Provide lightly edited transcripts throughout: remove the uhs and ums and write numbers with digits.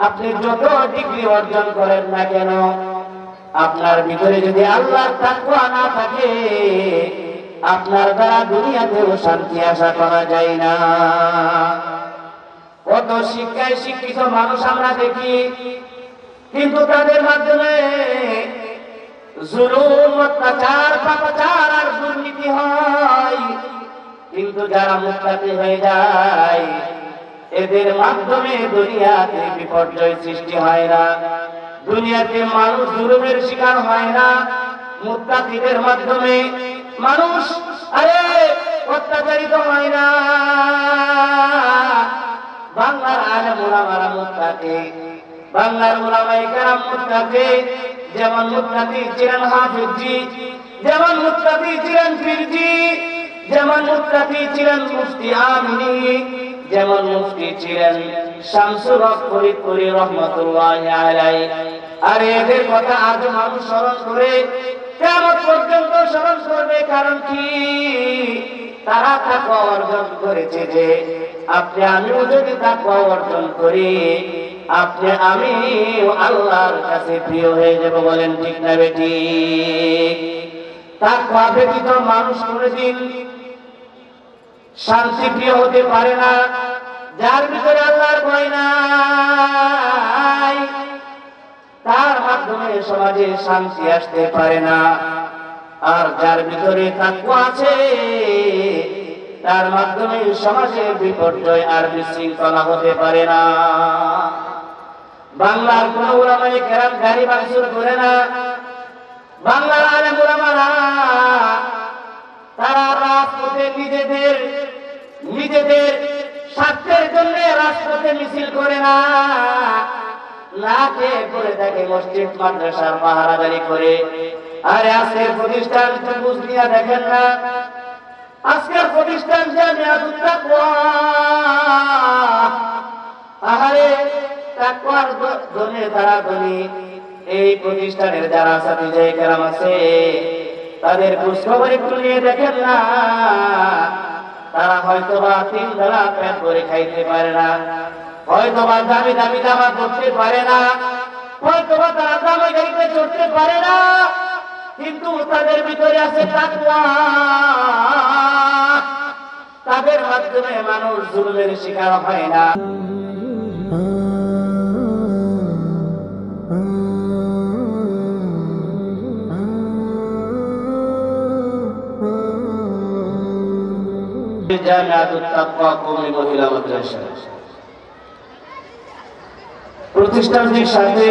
আপনি যত ডিগ্রি অর্জন করেন না কেন, আপনার ভিতরে যদি আল্লাহর তাকওয়া না থাকে, আপনার দ্বারা দুনিয়াতেও শান্তি আশা করা যায় না। কত শিক্ষায় শিক্ষিত মানুষ আমরা দেখি, কিন্তু তাদের মাধ্যমে জুলুম, অত্যাচার, পাপাচার আর দুর্নীতি হয়। কিন্তু যারা মুত্তাকি হয়ে যায়, এদের মাধ্যমে দুনিয়াতে বিপর্যয় সৃষ্টি হয় না, দুনিয়াতে মানুষ জুলুমের শিকার হয় না। মুত্তাকিদের মাধ্যমে মানুষ অত্যাচারিত হয় না। বাংলার আলেম উলামারা মুত্তাকি, বাংলার উলামায়ে কেরাম মুত্তাকি। যেমন মুত্তাকি ছিলেন হাফিজজি, যেমন মুত্তাকি ছিলেন পীরজি, যেমন মুত্তাকি ছিলেন মুফতি আমিনী, যেমন মুফতি ছিলেন শামসুল হক ফরিদপুরি রহমাতুল্লাহি আলাইহি। আর এদের কথা আজ মানুষ স্মরণ করে, কিয়ামত পর্যন্ত স্মরণ করবে। কারণ কি? তারা তাকওয়া অর্জন করেছে। যে আপনি আমিও যদি তাকওয়া অর্জন করি, আপনি আমি আল্লাহর কাছে প্রিয় হয়ে যাব। বলেন ঠিক না বেঠিক? তাকওয়া ব্যতীত মানুষ কোনদিন শান্তি প্রিয় হতে পারে না। যার ভিতরে আল্লাহর ভয় নাই, তার মাধ্যমে সমাজে শান্তি আসতে পারে না। আর যার ভিতরে তাকওয়া আছে, তার মাধ্যমে সমাজে বিপর্যয় আর বিশৃঙ্খলা হতে পারে না। বাংলার কোন উলামায়ে কেরাম গাড়ি ভাঙচুর করে না। বাংলার আলেম উলামারা তারা রাজপথে নিজেদের স্বার্থের জন্য রাজপথে মিছিল করে না, না খেয়ে করে থাকে মসজিদ মাদ্রাসার পাহারাদারি করে। আরে আজকের প্রতিষ্ঠান বুঝ নিয়ে দেখেন না, আজকের প্রতিষ্ঠান জামিয়াতুত তাকওয়া। আহারে তাকওয়ার ধনে তারা ধনী। এই প্রতিষ্ঠানের যারা ছাত্রী কেরাম আছে, তাদের খোঁজখবর একটু নিয়ে দেখেন না। তারা হয়তোবা 3 বেলা পেট ভরে খাইতে পারে না, হয়তোবা দামি দামি জামা পরতে পারে না, হয়তোবা তারা দামি গাড়িতে চড়তে পারে না, কিন্তু তাদের ভিতরে আছে তাকওয়া। তাদের মাধ্যমে মানুষ জুলুমের শিকার হয় না। জামিয়াতুত তাকওয়া কওমি মহিলা মাদ্রাসা প্রতিষ্ঠানটির সাথে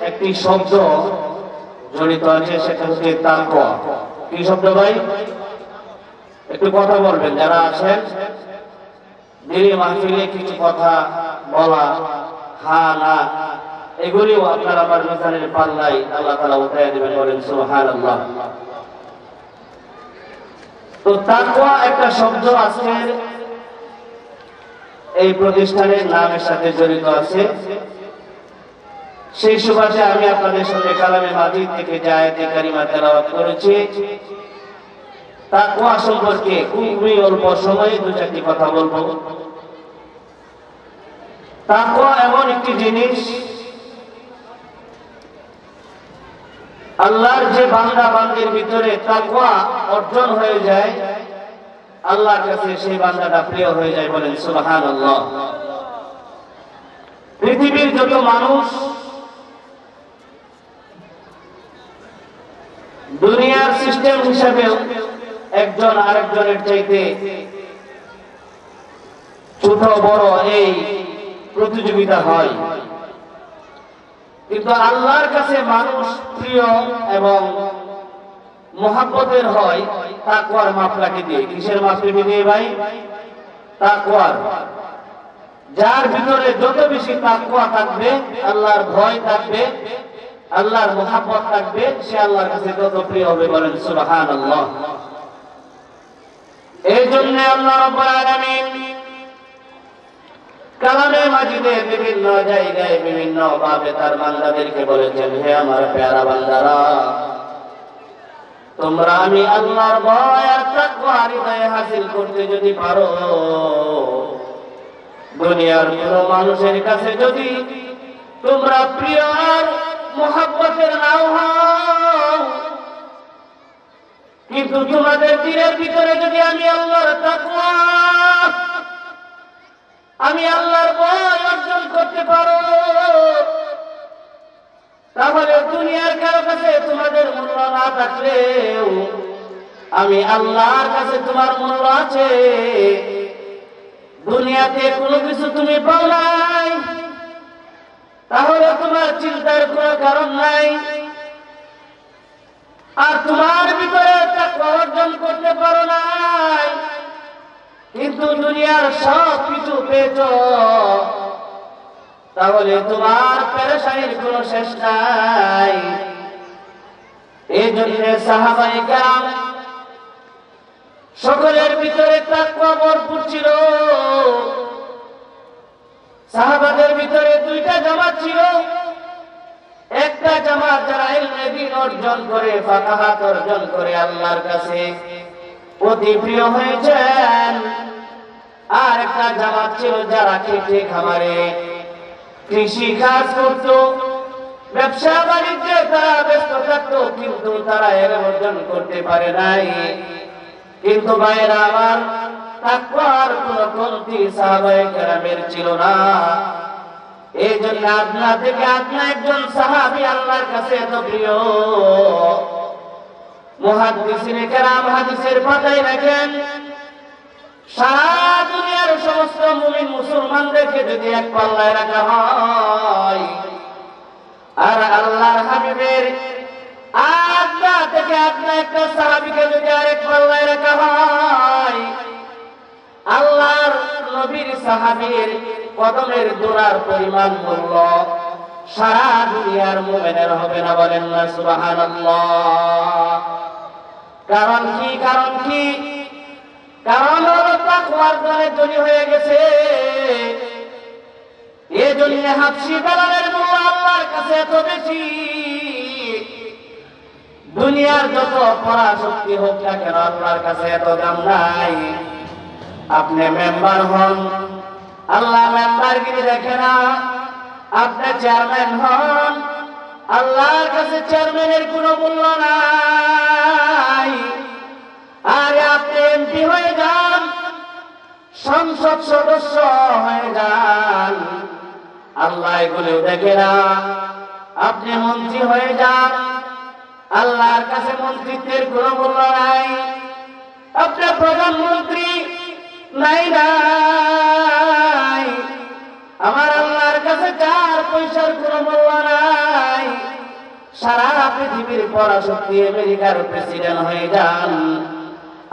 একটি শব্দ জড়িত আছে, সেটা হচ্ছে তাকওয়া। কি শব্দ ভাই? একটু কথা বলবেন যারা আছেন। দিনে মাহফিলে কিছু কথা বলা, হ্যাঁ না, এগুলিও আপনার আমার মিজানের পাল্লায় আল্লাহ তাআলা উঠাইয়া দিবেন। বলেন সুবহানাল্লাহ। তো তাকওয়া একটা শব্দ আজকের এই প্রতিষ্ঠানের নামের সাথে জড়িত আছে। সেই সুবাদে আমি আপনাদের সামনে কালামে মাজিদ থেকে যে আয়াতে কারিমা তেলাওয়াত করেছি, তাকওয়া সম্পর্কে খুবই অল্প সময়ে 2-4টি কথা বলবো। তাকওয়া এমন একটি জিনিস, আল্লাহর যে বান্দা বান্দির ভিতরে তাকওয়া অর্জন হয়ে যায়, আল্লাহর কাছে সেই বান্দাটা প্রিয় হয়ে যায়। বলেন সুবহানাল্লাহ। পৃথিবীর যত মানুষ দুনিয়ার সিস্টেম হিসাবে একজন আরেকজনের চাইতে ছোট বড় এই প্রতিযোগিতা হয়, কিন্তু আল্লাহর কাছে মানুষ প্রিয় এবং মুহাব্বতের হয় তাকওয়ার মাপকাঠি দিয়ে। কিসের মাপকাঠি দিয়ে ভাই? তাকওয়ার। যার ভিতরে যত বেশি তাকওয়া থাকবে, আল্লাহর ভয় থাকবে, আল্লাহর মুহাব্বত থাকবে, সে আল্লাহর কাছে তত প্রিয় হবে। বলেন সুবহানাল্লাহ। এই জন্য আল্লাহ রাব্বুল আলামিন কালামে মাজিদে বিভিন্ন জায়গায় বিভিন্ন ভাবে তার বান্দাদেরকে বলেছেন, হে আমার প্যারা বান্দারা, তোমরা আমি আল্লাহর ভয় আর তাকওয়া হৃদয়ে হাসিল করতে যদি পারো, দুনিয়ার কোন মানুষের কাছে যদি তোমরা প্রিয় আর মোহাব্বতের নাও হও, কিন্তু তোমাদের দিনের ভিতরে যদি আমি আল্লাহর তাকওয়া, আমি আল্লাহর ভয় অর্জন করতে পারো, তাহলে দুনিয়ার কারো কাছে তোমাদের মূল্য না থাকলেও আমি আল্লাহর কাছে তোমার মূল্য আছে। দুনিয়াতে কোনো কিছু তুমি পাও নাই, তাহলে তোমার চিন্তার কোনো কারণ নাই। আর তোমার ভিতরে তাকওয়া অর্জন করতে পারো নাই, কিন্তু দুনিয়ার সব কিছু পেয়েছ, তাহলে তোমার পেরেশানির কোনো শেষ নাই। এই জন্য সাহাবায়ে কেরাম সকলের ভিতরে তাকওয়া ভরপুর ছিল। সাহাবাদের ভিতরে দুইটা জামাত ছিল। একটা জামাত যারা ইলমে দ্বীন অর্জন করে, ফাকাহাত অর্জন করে আল্লাহর কাছে অতি প্রিয় হয়েছেন। আর একটা জামাত ছিল যারা খেটে খামারে কৃষি কাজ করত, ব্যবসা বাণিজ্যে তারা ব্যস্ত থাকত, কিন্তু তারা এর অর্জন করতে পারে নাই। কিন্তু ভাইয়েরা আমার, তাকওয়ার কোন কমতি সাহাবায়ে কেরামের ছিল না। এই জন্য আপনা থেকে আপনা একজন সাহাবী আল্লাহর কাছে এত প্রিয়। মুহাদ্দিসিনে কেরাম হাদিসের পাতায় রাখেন, সারা দুনিয়ার সমস্ত মুমিন মুসলমানদেরকে যদি এক পাল্লায় রাখা হয়, আর আল্লাহর হাবিবের আপনা থেকে আপনা একটা সাহাবীকে যদি আরেক পাল্লায় রাখা হয়, আল্লাহর নবীর সাহাবীর কদমের দোলার পরিমাণ মূল্য সারা দুনিয়ার মুমিনের হবে না। বলেন না সুবহানাল্লাহ। কারণ কি? কারণ কি? কারণ হলো তাকওয়ার দলে ধনী হয়ে গেছে। এই জন্য হাবশী বেলালের মূল্য আল্লাহর কাছে এত বেশি। দুনিয়ার যত পরাশক্তি হোক না কেন, আল্লাহর কাছে এত দাম নাই। আপনি মেম্বার হন, আল্লাহ মেম্বারগিরি দেখে না। আপনি চেয়ারম্যান হন, আল্লাহর কাছে চেয়ারম্যানের কোনো মূল্য নাই। আর আপনি এমপি হয়ে যান, সংসদ সদস্য হয়ে যান, আল্লাহ এগুলো দেখে না। আপনি মন্ত্রী হয়ে যান, আল্লাহর কাছে মন্ত্রিত্বের কোনো মূল্য নাই। আপনি প্রধানমন্ত্রী নাই নাই, আমার আল্লাহর কাছে 4 পয়সার কোনো মূল্য নাই। সারা পৃথিবীর পরাশক্তি আমেরিকার প্রেসিডেন্ট হয়ে যান,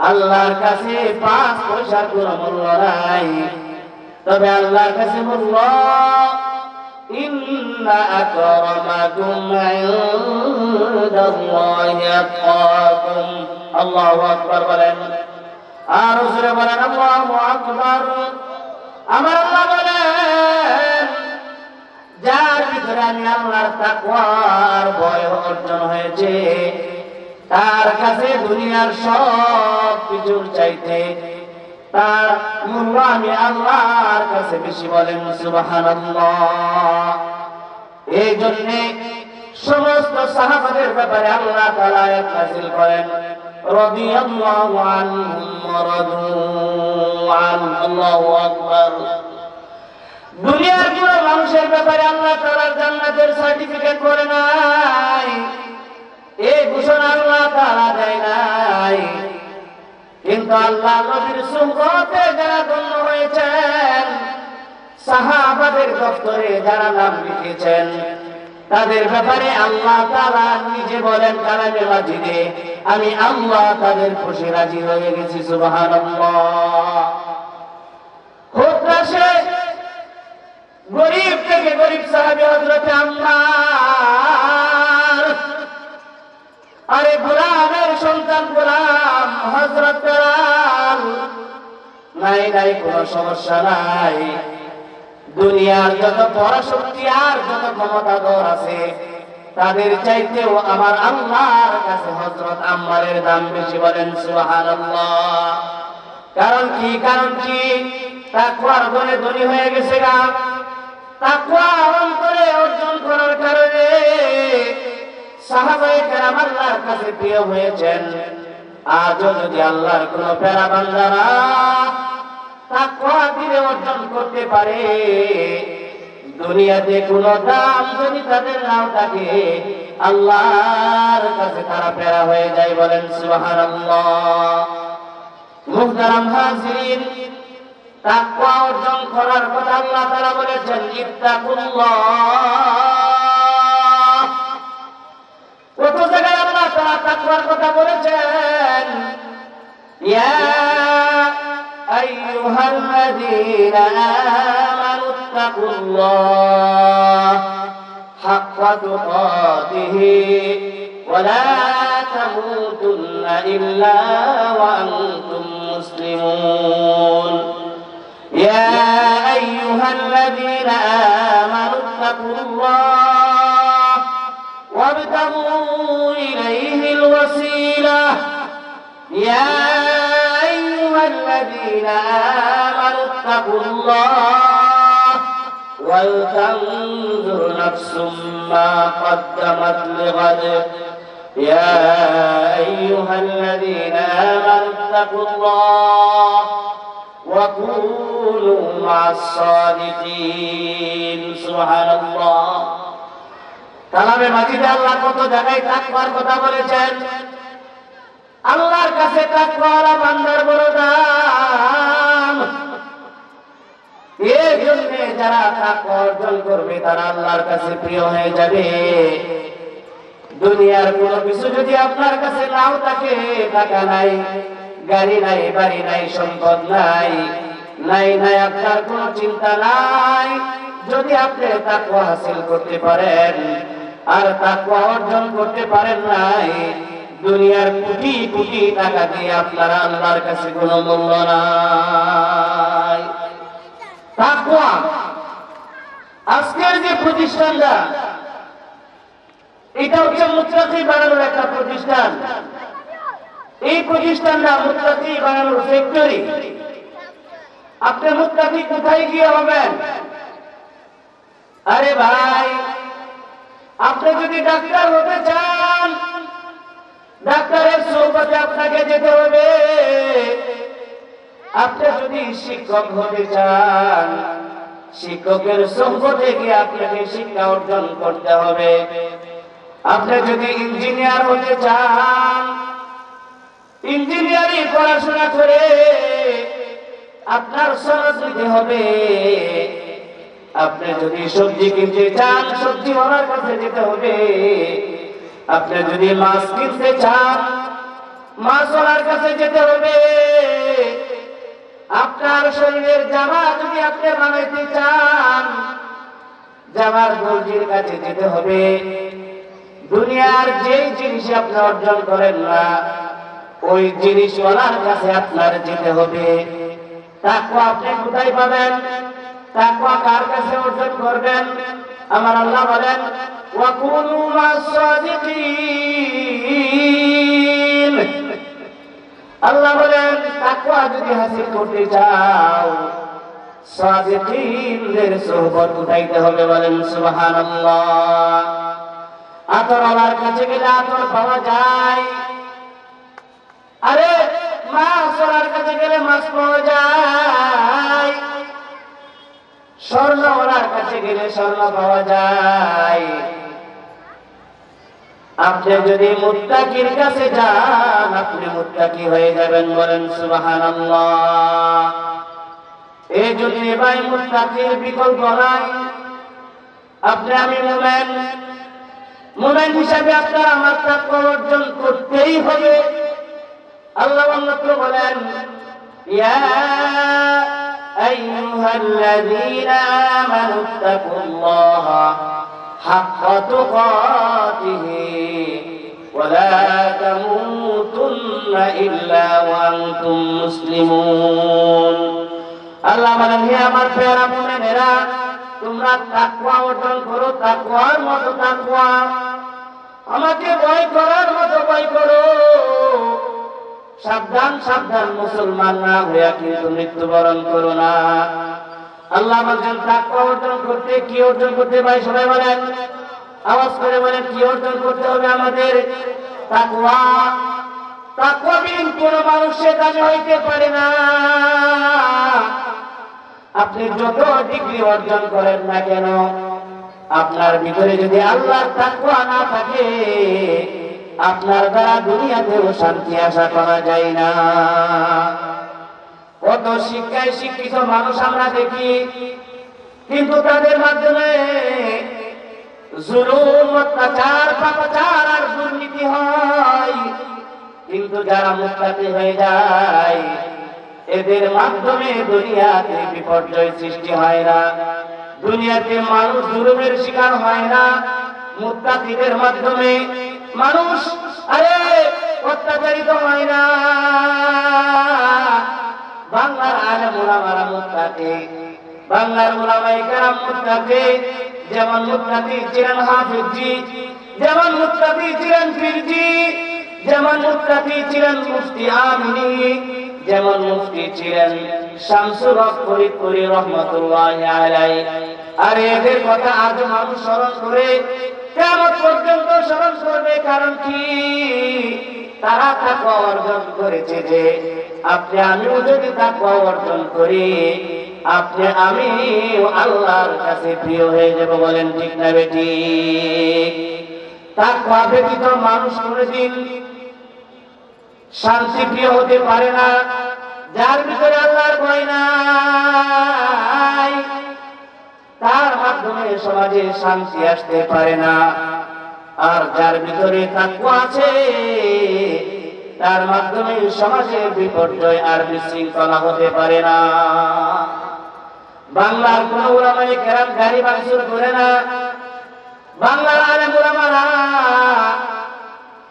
আল্লাহর কাছে 5 পয়সার কোনো মূল্য নাই। তবে আল্লাহর কাছে মূল্য, ইন্না আকরামাকুম ইনদাল্লাহি আতকাকুম। আল্লাহু আকবার বলেন, আর রাসূল বলেন আল্লাহু আকবার। আমার আল্লাহ বলেন, যার ভিতরে আমি আল্লাহর তাকওয়ার ভয় অর্জন হয়েছে, তার কাছে দুনিয়ার সব কিছুর চাইতে তার মূল্য আমি আল্লাহর কাছে বেশি। বলেন সুবহানাল্লাহ। এই জন্য সমস্ত সাহাবাদের ব্যাপারে আল্লাহ তাআলা আয়াত নাযিল করেন, রাদিয়াল্লাহু আনহুম ওয়া রাদু আন। আল্লাহু আকবার। দুনিয়ার কোন মানুষের ব্যাপারে আল্লাহ তাআলা জান্নাতের সার্টিফিকেট করে নাই, এই ঘোষণা আল্লাহ তাআলা দেয় নাই। কিন্তু আল্লাহ নবীর সুহবতে যারা ধন্য হয়েছেন, সাহাবাদের দপ্তরে যারা নাম লিখেছেন, তাদের ব্যাপারে আল্লাহ তাআলা নিজে বলেন কালামে মাজিদে, আমি আল্লাহ তাদের খুশি রাজি হয়ে গেছি। সুবহানাল্লাহ। খুতরাশে গরীব থেকে গরীব সাহাবী হযরত আম্মার, আরে গোলামের সন্তান গোলাম হযরত বেলাল, নাই নাই কোনো সমস্যা নাই। দুনিয়ার যত পরাশক্তি আর যত ক্ষমতাধর আছে, তাদের চাইতেও আমার আল্লাহর কাছে হযরত আম্মারের দাম বেশি। বলেন সুবহানাল্লাহ। কারণ কি? কারণ কি? তাকওয়ার বলে ধনী হয়ে গেছে গা। তাকওয়া অন্তরে অর্জন সাহাবায়ে কেরাম আল্লাহর কাছে প্রিয় হয়েছেন, আজও যদি আল্লাহর কোন প্যারা বান্দারা তাকওয়া দিলে অর্জন করতে পারে, দুনিয়াতে কোনো দাম যদি তাদের নাও থাকে, আল্লাহর কাছে তারা প্যারা হয়ে যায়। বলেন সুবহানাল্লাহ। মুহতারাম হাজিরিন, তাকওয়া অর্জন করার কথা আল্লাহ তাআলা বলেছেন, ইত্তাকুল্লাহ। কত জায়গায় আল্লাহ তাআলা তাকওয়ার কথা বলেছেন, ইয়া আইয়ুহাল্লাযীনা আমানু ইত্তাকুল্লাহ হাক্কা তুকাতিহি ওয়া লা তামুতুন্না ইল্লা ওয়া আনতুম মুসলিমুন। ইয়া আইয়ুহাল্লাযীনা আমানু ইত্তাকুল্লাহ ওয়াবতাগু ইলাইহিল ওয়াসিলা। ইয়া আইয়ুহাল্লাযীনা আমানু ইত্তাকুল্লাহ ওয়ালতানজুর নাফসুম মা কদ্দামাত লিগাদ। ইয়া আইয়ুহাল্লাযীনা আমানু ইত্তাকুল্লাহ ওয়া কুনু মা'আস সাদিকিন। সুবহানাল্লাহ। কালামে মাজিদে আল্লাহ কত জায়গায় তাকওয়ার কথা বলেছেন। আল্লাহর কাছে তাকওয়াওয়ালা বান্দার বড় দাম। এই জন্য যারা তাকওয়া অর্জন করবে তারা আল্লাহর কাছে প্রিয় হয়ে যাবে। দুনিয়ার কোনো কিছু যদি আপনার কাছে নাও থাকে, টাকা নাই, গাড়ি নাই, বাড়ি নাই, সম্পদ নাই, নাই আপনার কোনো চিন্তা নাই, যদি আপনি তাকওয়া হাসিল করতে পারেন আর তাকওয়া অর্জন করতে পারেন নাই, দুনিয়ার কোটি কোটি টাকা দিয়ে আপনার আল্লাহর কাছে কোনো মূল্য নাই। তাকওয়া আজকের যে প্রতিষ্ঠানটা, এটা হচ্ছে মুত্তাকি বানানোর একটা প্রতিষ্ঠান। এই প্রতিষ্ঠানটা মুত্তাকি বানানোর ফ্যাক্টরি। আপনি মুত্তাকি কোথায় গিয়ে হবেন? আরে ভাই, আপনি যদি ডাক্তার হতে চান, ডাক্তারের সোহবতে আপনাকে যেতে হবে। আপনি যদি শিক্ষক হতে চান, শিক্ষকের সোহবতে গিয়ে আপনাকে শিক্ষা অর্জন করতে হবে। আপনি যদি ইঞ্জিনিয়ার হতে চান, ইঞ্জিনিয়ারিং পড়াশোনা করে আপনার সনদ নিতে হবে। আপনি যদি সবজি কিনতে চান, সবজিওয়ালার কাছে যেতে হবে। আপনি যদি মাছ কিনতে চান, মাছওয়ালার কাছে যেতে হবে। আপনার শরীরের জামা যদি আপনি বানাইতে চান, জামার দর্জির কাছে যেতে হবে। দুনিয়ার যেই জিনিস আপনি অর্জন করেন না, ওই জিনিসওয়ালার কাছে আপনার যেতে হবে। তাকওয়া আপনি কোথায় পাবেন? তাকওয়া কার কাছে অর্জন করবেন? আমার আল্লাহ বলেন, ওয়া কুনু মা'আস সাদিকিন। আল্লাহ বলেন, তাকওয়া যদি হাসিল করতে চাও, সাদিকিনদের সোহবত উঠাইতে হবে। বলেন সুবহানাল্লাহ। আতরওয়ালার কাছে গেলে আতর পাওয়া যায়। আরে মাছওয়ালার কাছে গেলে মাছ পাওয়া যায়। স্বর্ণওয়ালার কাছে গেলে স্বর্ণ পাওয়া যায়। আপনি যদি মুত্তাকির কাছে যান, আপনি মুত্তাকি হয়ে যাবেন। বলেন সুবহানাল্লাহ। এই জন্য ভাই, মুত্তাকির বিকল্প নাই। আপনি আমি মুমিন, মুমিন হিসাবে আপনার আমার তাকওয়া অর্জন করতেই হবে। আল্লাহ অন্যত্র বলেন, ইয়া আইয়ুহাল্লাযীনা আমানু ইত্তাকুল্লাহা হাক্কা তুকাতিহি ওয়া লা তামুতুন্না ইল্লা ওয়া আনতুম মুসলিমুন। আল্লাহ বলেন, হে আমার প্রিয় মুমিনেরা, তোমরা তাকওয়া অর্জন করো, তাকওয়ার মতো তাকওয়া, আমাকে ভয় করার মতো ভয় করো। সাবধান সাবধান, মুসলমান না হইয়া কিন্তু মৃত্যুবরণ করো না। আল্লাহ বলেন, তাকওয়া অর্জন করতে কি অর্জন করতে ভাই? সবাই বলেন, আওয়াজ করে বলেন কি অর্জন করতে হবে আমাদের? তাকওয়া। তাকওয়াবিহীন কোন মানুষের দামি হইতে পারে না। আপনি যত ডিগ্রি অর্জন করেন না কেন, আপনার ভিতরে যদি আল্লাহর তাকওয়া না থাকে, আপনার দ্বারা দুনিয়াতেও শান্তি আশা করা যায় না। কত শিক্ষায় শিক্ষিত মানুষ আমরা দেখি, কিন্তু তাদের মাধ্যমে জুলুম, অত্যাচার, পাপাচার আর দুর্নীতি হয়। কিন্তু যারা মুত্তাকি হয়ে যায়, এদের মাধ্যমে দুনিয়াতে বিপর্যয় সৃষ্টি হয় না, দুনিয়াতে মানুষ জুলুমের শিকার হয় না। মুত্তাকিদের মাধ্যমে মানুষ অত্যাচারিত হয় না। বাংলার আলেম ওলামারা মুত্তাকি, বাংলার উলামায়ে কেরাম মুত্তাকি। যেমন মুত্তাকি ছিলেন হাফিজি, যেমন মুত্তাকি ছিলেন পীরজি, যেমন মুত্তাকি ছিলেন মুফতি আমিনী, যেমন মুফতি ছিলেন শামসুল হক ফরিদপুরি রহমাতুল্লাহি আলাইহি। আর এদের কথা আজ মানুষ স্মরণ করে, কিয়ামত পর্যন্ত স্মরণ করবে। কারণ কি? তারা তাকওয়া অর্জন করেছে। যে আপনি আমিও যদি তাকওয়া অর্জন করি, আপনি আমি আল্লাহর কাছে প্রিয় হয়ে যাব। বলেন ঠিক না বেঠিক? তাকওয়া ব্যতীত মানুষ কোনদিন শান্তি প্রিয় হতে পারে না। যার ভিতরে আল্লাহর ভয় নাই, তার মাধ্যমে সমাজে শান্তি আসতে পারে না। আর যার ভিতরে তাকওয়া আছে, তার মাধ্যমে সমাজের বিপর্যয় আর বিশৃঙ্খলা হতে পারে না। বাংলার কোন উলামায়ে কেরাম গাড়ি ভাঙচুর করে না। বাংলার আলেম উলামারা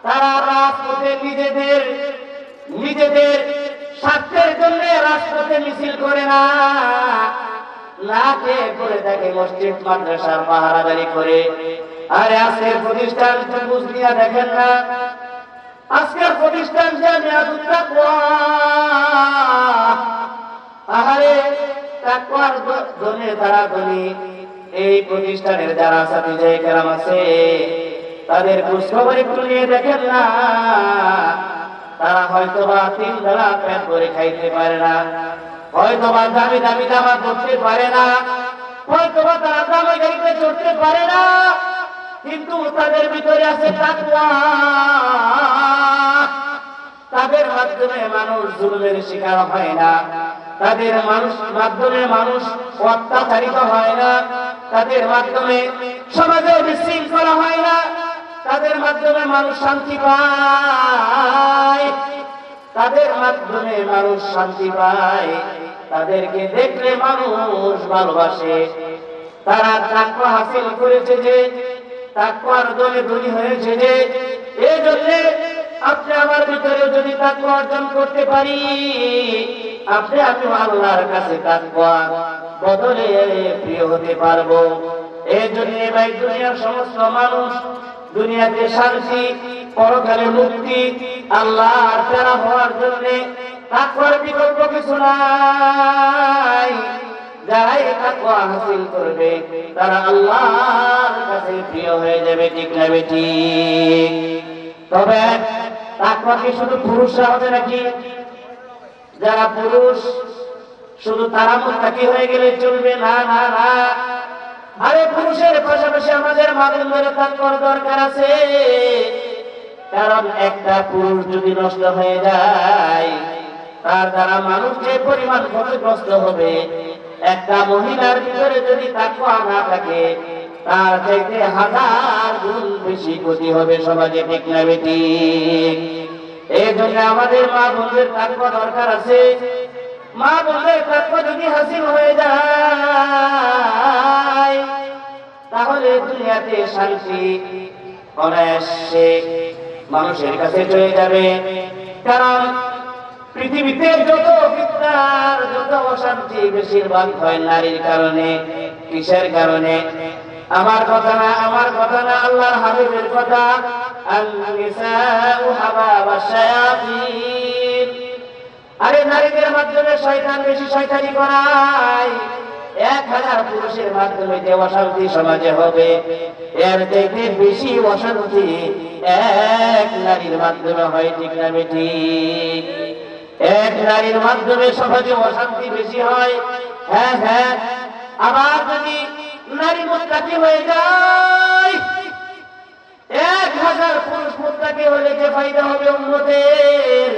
তারা রাজপথে নিজেদের স্বার্থের জন্য রাজপথে মিছিল করে না, না খেয়ে পড়ে থাকে মসজিদ মাদ্রাসার পাহারাদারি করে। আরে আজকের প্রতিষ্ঠান বুঝ নিয়ে দেখেন না, আজকের প্রতিষ্ঠান জামিয়াতুত তাকওয়া। আহারে তাকওয়ার ধনে তারা ধনী। এই প্রতিষ্ঠানের যারা ছাত্রী কেরাম আছে, তাদের খোঁজখবর একটু নিয়ে দেখেন না। তারা হয়তোবা 3 বেলা পেট ভরে খাইতে পারে না, হয়তোবা দামি দামি জামা পরতে পারে না, হয়তোবা তারা দামি গাড়িতে চড়তে পারে না, কিন্তু তাদের ভিতরে আছে তাকওয়া। তাদের মাধ্যমে মানুষ জুলুমের শিকার হয় না, তাদের মাধ্যমে মানুষ অত্যাচারিত হয় না, তাদের মাধ্যমে সমাজে বিশৃঙ্খলা হয় না, তাদের মাধ্যমে মানুষ শান্তি পায়, তাদের মাধ্যমে মানুষ শান্তি পায়। তাদেরকে দেখলে মানুষ ভালোবাসে। তারা তাকওয়া হাসিল করেছে, যে তাকওয়ার দলে ধনী হয়েছে। যে এই জন্য আপনি আমার ভিতরে যদি তাকওয়া অর্জন করতে পারি, আপনি আমি আল্লাহর কাছে তাকওয়া বদলে প্রিয় হতে পারবো। এই জন্য ভাই, দুনিয়ার সমস্ত মানুষ দুনিয়াতে শান্তি, পরকালে মুক্তি, আল্লাহর প্যারা হওয়ার জন্য তাকওয়ার বিকল্প কিছু নাই। যারা এই তাকওয়া হাসিল করবে, তারা আল্লাহর কাছে প্রিয় হয়ে যাবে। ঠিক না বেঠিক? তবে তাকওয়া কি শুধু পুরুষরা হবে নাকি? যারা পুরুষ শুধু তারা মুত্তাকি হয়ে গেলে চলবে না? না না, আরে পুরুষের পাশাপাশি আমাদের মাদের তাকওয়ার দরকার আছে। কারণ একটা পুরুষ যদি নষ্ট হয়ে যায়, তার দ্বারা মানুষ যে পরিমাণ ক্ষতিগ্রস্ত হবে, একটা মহিলার ভিতরে যদি তাকওয়া না থাকে, তার চাইতে 1000 গুণ বেশি ক্ষতি হবে সমাজে। ঠিক না বেঠিক? এই জন্য আমাদের মা বোনদের তাকওয়া দরকার আছে। মা বোনদের তাকওয়া যদি হাসিল হয়ে যায়, তাহলে দুনিয়াতে শান্তি অনায়াসে মানুষের কাছে চলে যাবে। কারণ পৃথিবীতে যত বিদ্যার, যত অশান্তি বেশিরভাগ হয় নারীর কারণে। কিসের কারণে? আমার কথা না, আমার কথা না, আল্লাহর হাবিবের কথা। আন-নিসাউ হাবাবাশ শায়াতিন। আরে নারীদের মাধ্যমে শয়তান বেশি শয়তানি করায়। 1000 পুরুষের মাধ্যমে যে অশান্তি সমাজে হবে, এর থেকে বেশি অশান্তি এক নারীর মাধ্যমে হয়। ঠিক না ঠিক? এক নারীর মাধ্যমে সমাজে অশান্তি বেশি হয়। হ্যাঁ হ্যাঁ, আবার যদি নারী মুত্তাকি হয়ে যায়, 1000 পুরুষ মুত্তাকি হলে যে ফায়দা হবে উম্মতের,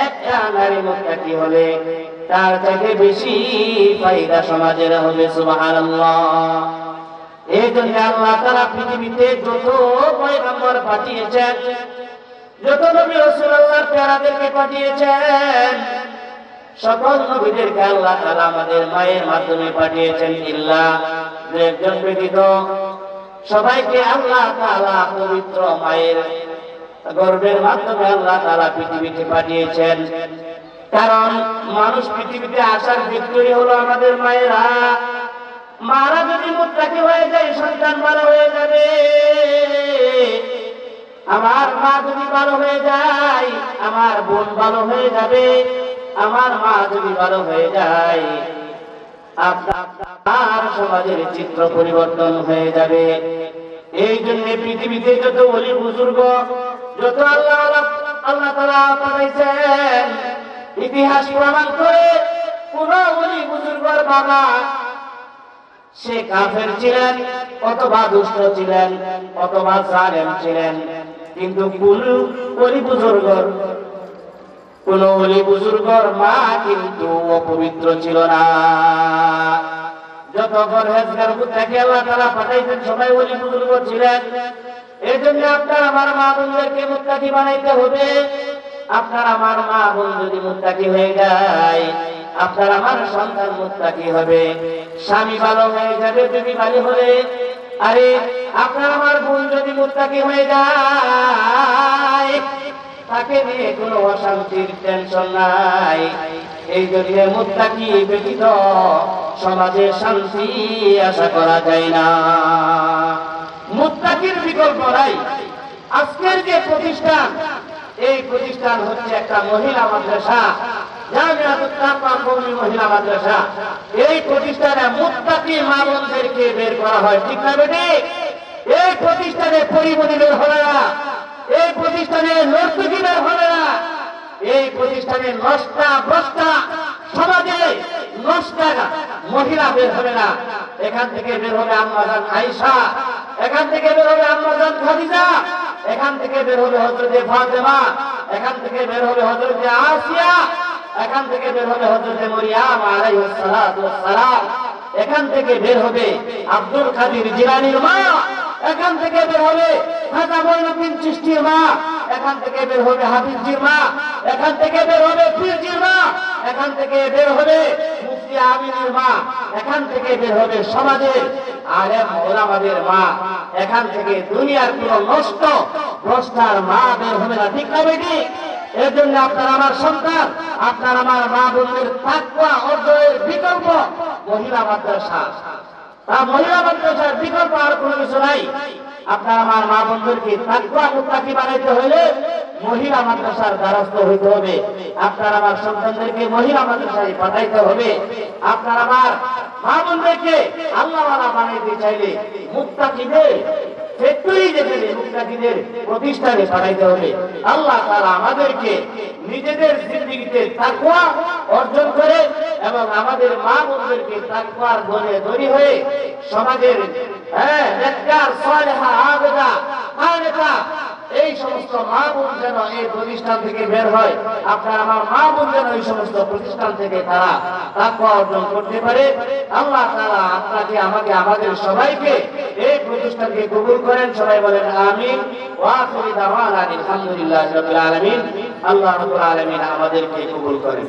একটা নারী মুত্তাকি হলে তার থেকে বেশি ফায়দা সমাজের হবে। সুবহানাল্লাহ। এই জন্য আল্লাহ তাআলা পৃথিবীতে যত পয়গম্বর পাঠিয়েছেন, যত নবী রাসূলুল্লাহ প্যারাদেরকে পাঠিয়েছেন, সকল নবীদেরকে আল্লাহ তাআলা আমাদের মায়ের মাধ্যমে পাঠিয়েছেন, ইল্লা একজন ব্যতীত সবাইকে আল্লাহ তাআলা পবিত্র মায়ের গর্ভের মাধ্যমে আল্লাহ তাআলা পৃথিবীতে পাঠিয়েছেন। কারণ মানুষ পৃথিবীতে আসার ভিত্তি হলো আমাদের মায়েরা। মারা যদি মুত্তাকি হয়ে যায়, সন্তান ভালো হয়ে যাবে। আমার মা যদি ভালো হয়ে যায়, আমার বোন ভালো হয়ে যাবে। আমার মা যদি ভালো হয়ে যায়, আপনার সমাজের চিত্র পরিবর্তন হয়ে যাবে। এই জন্য পৃথিবীতে যত ওলি বুজুর্গ, যত আল্লাহ তাআলা পাঠাইছেন, ইতিহাস প্রমাণ করে কোন ওলি বুজুর্গর বাবা সে কাফের ছিলেন, অথবা দুষ্ট ছিলেন, অথবা জালেম ছিলেন, কিন্তু কোন ওলি বুজুর্গর মা কিন্তু অপবিত্র ছিল না। যত পরহেজগার মুত্তাকি আল্লাহ তাআলা পাঠাইছেন সবাই ওলি বুজুর্গ ছিলেন। এই জন্য আপনার আমার মা বোনদেরকে মুত্তাকি বানাইতে হবে। আপনার আমার মা বোন যদি মুত্তাকি হয়ে যায়, আপনার আমার সন্তান মুত্তাকি হবে, স্বামী ভালো হয়ে যাবে যদি ভালো হলে। আরে আপনার আমার বোন যদি মুত্তাকি হয়ে যায়, তাকে নিয়ে কোনো অশান্তির টেনশন নাই। এই জন্য মুত্তাকি ব্যতীত সমাজে শান্তি আশা করা যায় না। মুত্তাকির বিকল্প নাই। আজকের যে প্রতিষ্ঠান, এই প্রতিষ্ঠান হচ্ছে একটা মহিলা মাদ্রাসা, জামিয়াতুত তাকওয়া কওমি মহিলা মাদ্রাসা। এই প্রতিষ্ঠানে মুত্তাকি মা বোনদেরকে বের করা হয়। ঠিক না বেঠিক? এই প্রতিষ্ঠানে পরিমণি বের হবে না, এই প্রতিষ্ঠানে নর্তকী বের হবে না, এই প্রতিষ্ঠানে নষ্টা ভ্রষ্টা সমাজে নষ্টা মহিলা বের হবে না। এখান থেকে বের হবে আম্মাজান আয়েশা, এখান থেকে বের হবে আম্মাজান খাদিজা, এখান থেকে বের হবে হযরতে ফাতেমা, এখান থেকে বের হবে হযরতে আসিয়া, এখান থেকে বের হবে হযরতে মরিয়ম আলাইহিস সালাতু ওয়াস সালাম, এখান থেকে বের হবে আব্দুল কাদের জিলানীর মা, এখান থেকে বের হবে খাজা মঈনুদ্দিন চিশতির মা, এখান থেকে বের হবে হাফিজজির মা, এখান থেকে বের হবে পীরজির মা, এখান থেকে বের হবে মুফতি আমিনের মা, এখান থেকে বের হবে সমাজের আলেম ওলামাদের মা, এখান থেকে দুনিয়ার কোন নষ্ট ভ্রষ্টার মা বের হবে না। ঠিক না বেঠিক? এর জন্য আপনার আমার সন্তান, আপনার আমার মা বোনদের তাকওয়া অর্জনের বিকল্প মহিলা মাদ্রাসা। মহিলা মাদ্রাসার বিকল্প আর কোনো কিছু নাই। আপনার আমার মা বোনদেরকে তাকওয়া মুত্তাকি বানাইতে হলে মহিলা মাদ্রাসার দ্বারস্থ হইতে হবে। আপনার আমার সন্তানদেরকে মহিলা মাদ্রাসায় পাঠাইতে হবে। আপনার আমার মা বোনদেরকে আল্লাহওয়ালা বানাইতে চাইলে মুত্তাকিদের ফ্যাক্টরি যেখানে মুত্তাকিদের প্রতিষ্ঠানে পাঠাইতে হবে। আল্লাহ তাআলা আমাদেরকে নিজেদের জিন্দেগিতে তাকওয়া অর্জন করে এবং আমাদের মা বোনদেরকে তাকওয়ার ধরে ধরি হয়ে সমাজের নেককার সালেহা আবেদা কানেতা এই সমস্ত মা বোন যেন এই প্রতিষ্ঠান থেকে বের হয়। আপনার আমার মা বোন যেন এই সমস্ত প্রতিষ্ঠান থেকে তারা তাকওয়া অর্জন করতে পারে। আল্লাহ তাআলা আপনাকে আমাকে আমাদের সবাইকে এই প্রতিষ্ঠানকে কবুল করেন। সবাই বলেন আমিন। ওয়া আখিরু দাওয়ানা আলহামদুলিল্লাহি রাব্বিল আলামিন। আল্লাহ রাব্বুল আলামিন আমাদেরকে কবুল করেন।